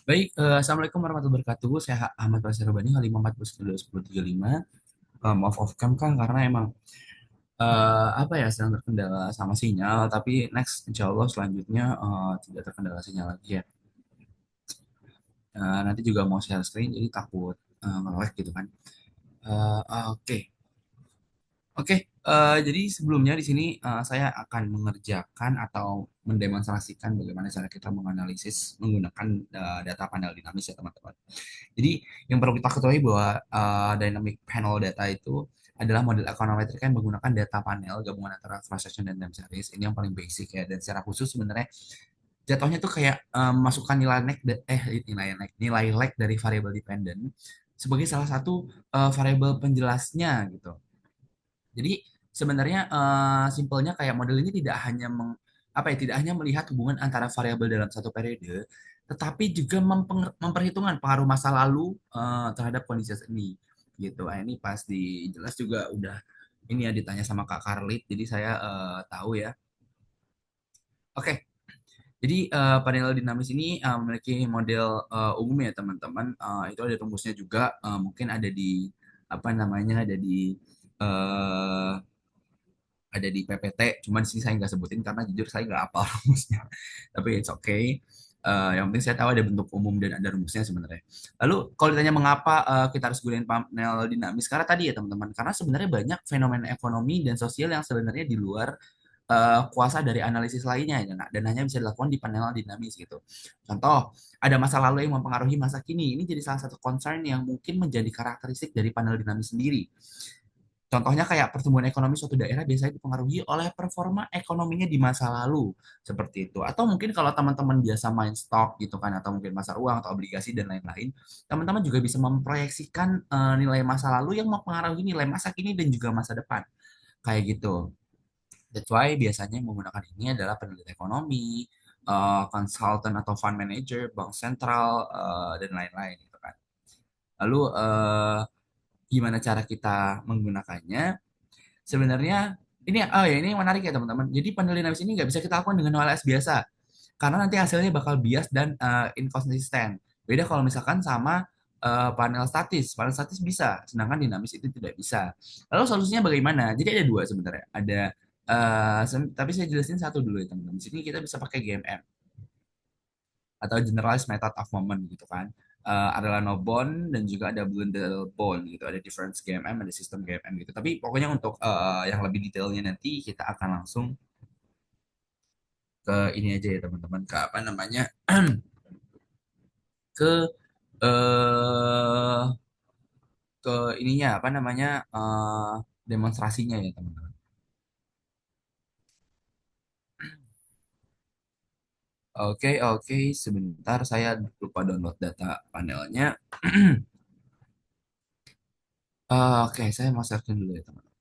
Baik, Assalamualaikum warahmatullahi wabarakatuh. Saya Ahmad Basir Bani, 541 1035. Maaf off cam Kang, karena emang apa ya sedang terkendala sama sinyal. Tapi next, insya Allah selanjutnya tidak terkendala sinyal lagi ya. Nanti juga mau share screen, jadi takut nge-lag gitu kan. Oke. Oke, jadi sebelumnya di sini saya akan mengerjakan atau mendemonstrasikan bagaimana cara kita menganalisis menggunakan data panel dinamis ya teman-teman. Jadi yang perlu kita ketahui bahwa dynamic panel data itu adalah model econometric yang menggunakan data panel gabungan antara cross section dan time series. Ini yang paling basic ya, dan secara khusus sebenarnya jatuhnya tuh kayak masukkan nilai lag nilai lag dari variable dependent sebagai salah satu variable penjelasnya gitu. Jadi sebenarnya simpelnya kayak model ini tidak hanya apa ya, tidak hanya melihat hubungan antara variabel dalam satu periode, tetapi juga memperhitungkan pengaruh masa lalu terhadap kondisi ini gitu. Ini pas dijelas juga udah ini ya ditanya sama Kak Karlit, jadi saya tahu ya. Oke, jadi panel dinamis ini memiliki model umum ya teman-teman. Itu ada rumusnya juga, mungkin ada di apa namanya, eh, ada di PPT, cuma di sini saya nggak sebutin karena jujur saya nggak hafal rumusnya. Tapi it's okay. Yang penting saya tahu ada bentuk umum dan ada rumusnya sebenarnya. Lalu kalau ditanya mengapa kita harus gunain panel dinamis, karena tadi ya teman-teman, karena sebenarnya banyak fenomena ekonomi dan sosial yang sebenarnya di luar kuasa dari analisis lainnya ya, dan hanya bisa dilakukan di panel dinamis gitu. Contoh, ada masa lalu yang mempengaruhi masa kini. Ini jadi salah satu concern yang mungkin menjadi karakteristik dari panel dinamis sendiri. Contohnya kayak pertumbuhan ekonomi suatu daerah biasanya dipengaruhi oleh performa ekonominya di masa lalu, seperti itu. Atau mungkin kalau teman-teman biasa main stock gitu kan, atau mungkin pasar uang atau obligasi dan lain-lain, teman-teman juga bisa memproyeksikan nilai masa lalu yang mempengaruhi nilai masa kini dan juga masa depan. Kayak gitu. That's why biasanya yang menggunakan ini adalah peneliti ekonomi, konsultan atau fund manager, bank sentral, dan lain-lain gitu kan. Lalu gimana cara kita menggunakannya? Sebenarnya ini ya ini menarik ya teman-teman. Jadi panel dinamis ini nggak bisa kita lakukan dengan OLS biasa karena nanti hasilnya bakal bias dan inconsistent. Beda kalau misalkan sama panel statis. Panel statis bisa, sedangkan dinamis itu tidak bisa. Lalu solusinya bagaimana? Jadi ada dua sebenarnya. Ada tapi saya jelasin satu dulu ya teman-teman. Di sini kita bisa pakai GMM atau Generalized Method of Moment gitu kan. Adalah no bond dan juga ada blended bond gitu, ada difference GMM, ada sistem GMM gitu. Tapi pokoknya untuk yang lebih detailnya nanti kita akan langsung ke ini aja ya teman-teman, ke apa namanya, ke eh ke ininya apa namanya, demonstrasinya ya teman-teman. Oke, oke, sebentar saya lupa download data panelnya. Oke, saya mau search dulu ya teman-teman.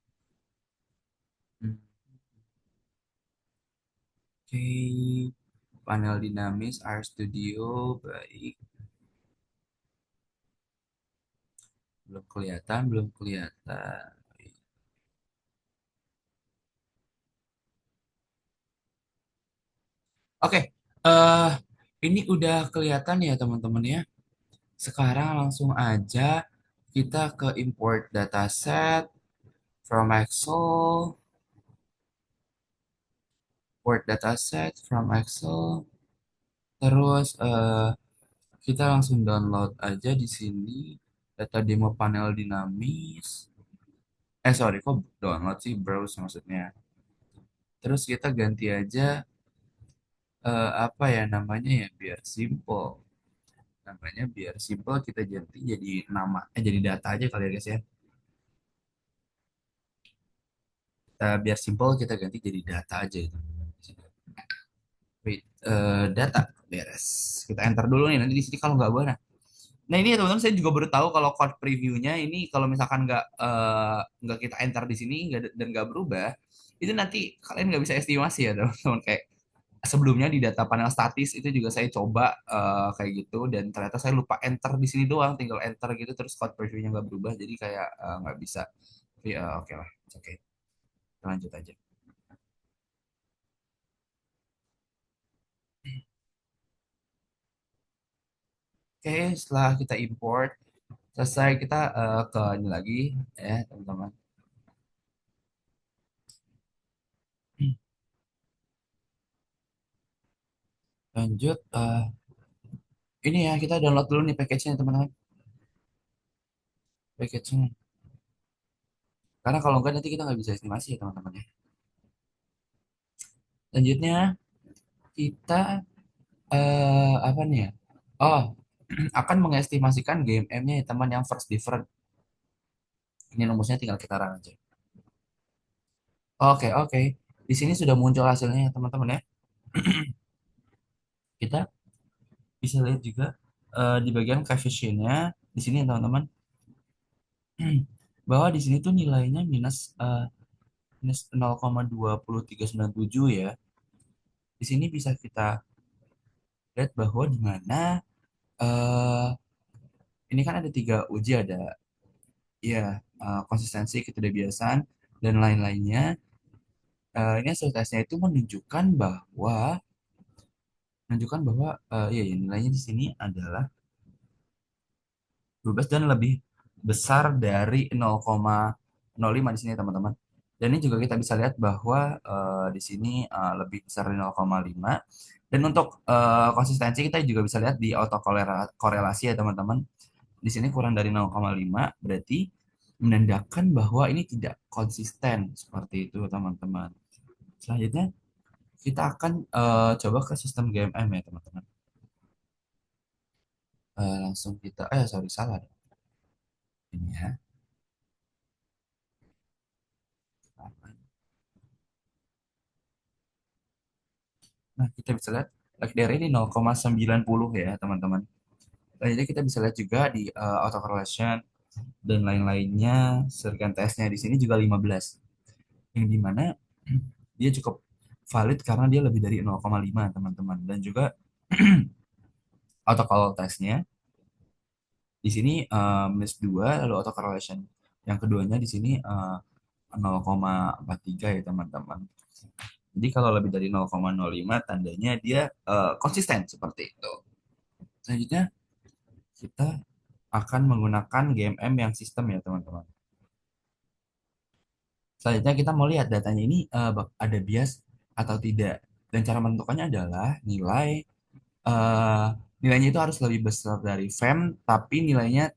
Oke, panel dinamis RStudio, baik. Belum kelihatan, belum kelihatan. Oke, eh ini udah kelihatan ya teman-teman ya. Sekarang langsung aja kita ke import dataset from Excel, import dataset from Excel. Terus kita langsung download aja di sini data demo panel dinamis. Sorry, kok download sih, browse maksudnya. Terus kita ganti aja apa ya namanya ya, biar simple. Namanya biar simple kita ganti jadi nama, jadi data aja kali ya guys ya. Biar simple kita ganti jadi data aja itu. Wait, data beres. Kita enter dulu nih, nanti di sini kalau nggak boleh. Nah ini ya teman-teman, saya juga baru tahu kalau code previewnya ini kalau misalkan nggak kita enter di sini dan nggak berubah, itu nanti kalian nggak bisa estimasi ya teman-teman. Kayak sebelumnya di data panel statis itu juga saya coba kayak gitu, dan ternyata saya lupa enter di sini doang, tinggal enter gitu terus code previewnya nggak berubah, jadi kayak nggak bisa. Tapi oke lah, oke, lanjut aja. Oke, setelah kita import, selesai kita ke ini lagi ya teman-teman. Lanjut, ini ya kita download dulu nih package-nya teman-teman. Package-nya. Karena kalau enggak nanti kita nggak bisa estimasi ya teman-teman ya. Selanjutnya kita apa nih ya? Oh, akan mengestimasikan GMM-nya ya teman yang first different. Ini rumusnya tinggal kita run aja. Oke, oke. Di sini sudah muncul hasilnya ya teman-teman ya. Kita bisa lihat juga di bagian coefficient-nya di sini ya teman-teman bahwa di sini tuh nilainya minus 0,20397 ya. Di sini bisa kita lihat bahwa di mana eh ini kan ada tiga uji ada ya konsistensi, ketidakbiasaan dan lain-lainnya. Ini hasil tesnya itu menunjukkan bahwa ya nilainya di sini adalah 12 dan lebih besar dari 0,05 di sini teman-teman. Dan ini juga kita bisa lihat bahwa di sini lebih besar dari 0,5. Dan untuk konsistensi kita juga bisa lihat di autokorelasi ya teman-teman. Di sini kurang dari 0,5 berarti menandakan bahwa ini tidak konsisten seperti itu teman-teman. Selanjutnya kita akan coba ke sistem GMM ya teman-teman. Langsung kita sorry salah ini ya. Nah, kita bisa lihat like dari ini 0,90 ya, teman-teman. Nah, jadi kita bisa lihat juga di autocorrelation dan lain-lainnya, sergan tesnya di sini juga 15. Yang dimana dia cukup valid karena dia lebih dari 0,5, teman-teman. Dan juga autocorrel tesnya di sini minus 2, lalu autocorrelation yang keduanya di sini 0,43 ya, teman-teman. Jadi kalau lebih dari 0,05 tandanya dia konsisten seperti itu. Selanjutnya kita akan menggunakan GMM yang sistem ya teman-teman. Selanjutnya kita mau lihat datanya ini ada bias atau tidak. Dan cara menentukannya adalah eh, nilainya itu harus lebih besar dari FEM, tapi nilainya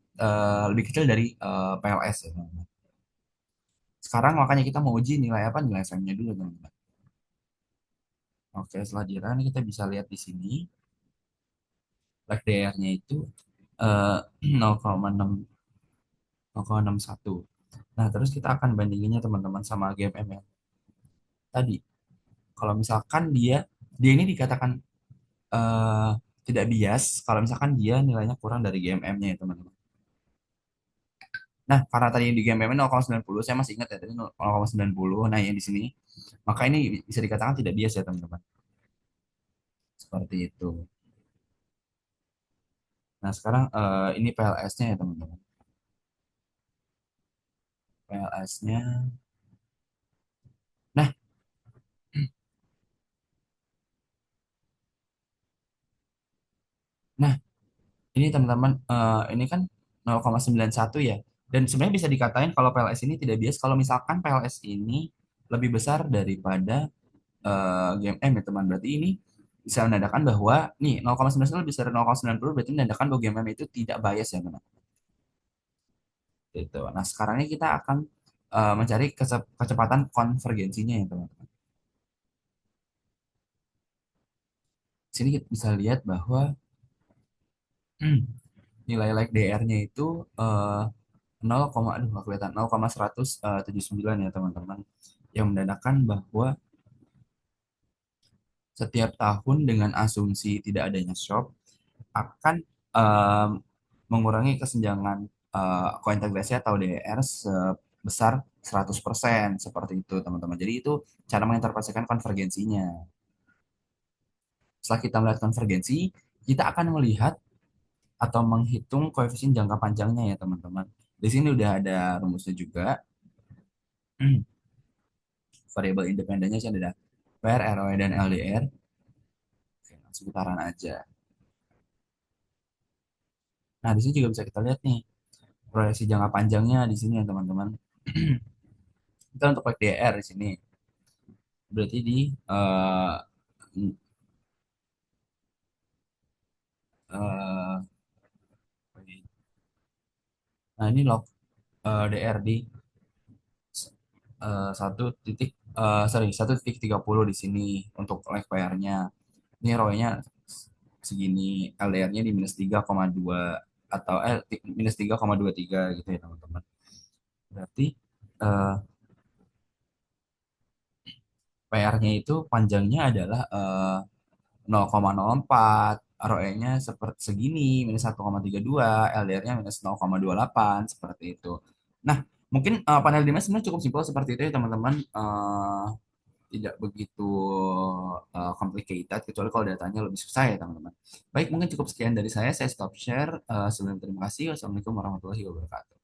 lebih kecil dari PLS ya teman-teman. Sekarang makanya kita mau uji nilai apa? Nilai FEM-nya dulu teman-teman. Oke, setelah di run kita bisa lihat di sini lag DR-nya itu eh, 0,6 0,61. Nah, terus kita akan bandinginnya teman-teman sama GMM ya. Tadi, kalau misalkan dia ini dikatakan eh, tidak bias, kalau misalkan dia nilainya kurang dari GMM-nya ya teman-teman. Nah, karena tadi di GMM 0,90, saya masih ingat ya tadi 0,90. Nah, yang di sini, maka ini bisa dikatakan tidak bias ya teman-teman. Seperti itu. Nah, sekarang ini PLS-nya ya teman-teman. PLS-nya. Nah, nah ini teman-teman, ini kan 0,91 ya. Dan sebenarnya bisa dikatain kalau PLS ini tidak bias kalau misalkan PLS ini lebih besar daripada GMM ya teman. Berarti ini bisa menandakan bahwa nih 0,91 lebih besar dari 0,90 berarti menandakan bahwa GMM itu tidak bias ya teman. Gitu. Nah sekarang ini kita akan mencari kecepatan konvergensinya ya teman. Di sini kita bisa lihat bahwa nilai like DR-nya itu eh, 0, aduh nggak kelihatan 0,179 ya teman-teman, yang menandakan bahwa setiap tahun dengan asumsi tidak adanya shock akan em, mengurangi kesenjangan kointegrasi atau DER sebesar 100% seperti itu teman-teman. Jadi itu cara menginterpretasikan konvergensinya. Setelah kita melihat konvergensi, kita akan melihat atau menghitung koefisien jangka panjangnya ya teman-teman. Di sini udah ada rumusnya juga. Variabel independennya sih ada PR, ROE, dan LDR. Oke, langsung putaran aja. Nah, di sini juga bisa kita lihat nih proyeksi jangka panjangnya di sini ya teman-teman. Kita untuk PDR di sini berarti di eh, eh, nah ini log DR di satu titik sorry 1,30 di sini untuk live PR-nya. Ini ROE-nya segini, LDR-nya di -3,2 atau -3,23 gitu ya teman-teman. Berarti eh, PR-nya itu panjangnya adalah 0,04, ROE-nya seperti segini, -1,32, LDR-nya -0,28, seperti itu. Nah, mungkin panel demand sebenarnya cukup simpel seperti itu ya teman-teman. Tidak begitu complicated, kecuali kalau datanya lebih susah ya teman-teman. Baik, mungkin cukup sekian dari saya stop share. Sebelum terima kasih. Wassalamualaikum warahmatullahi wabarakatuh.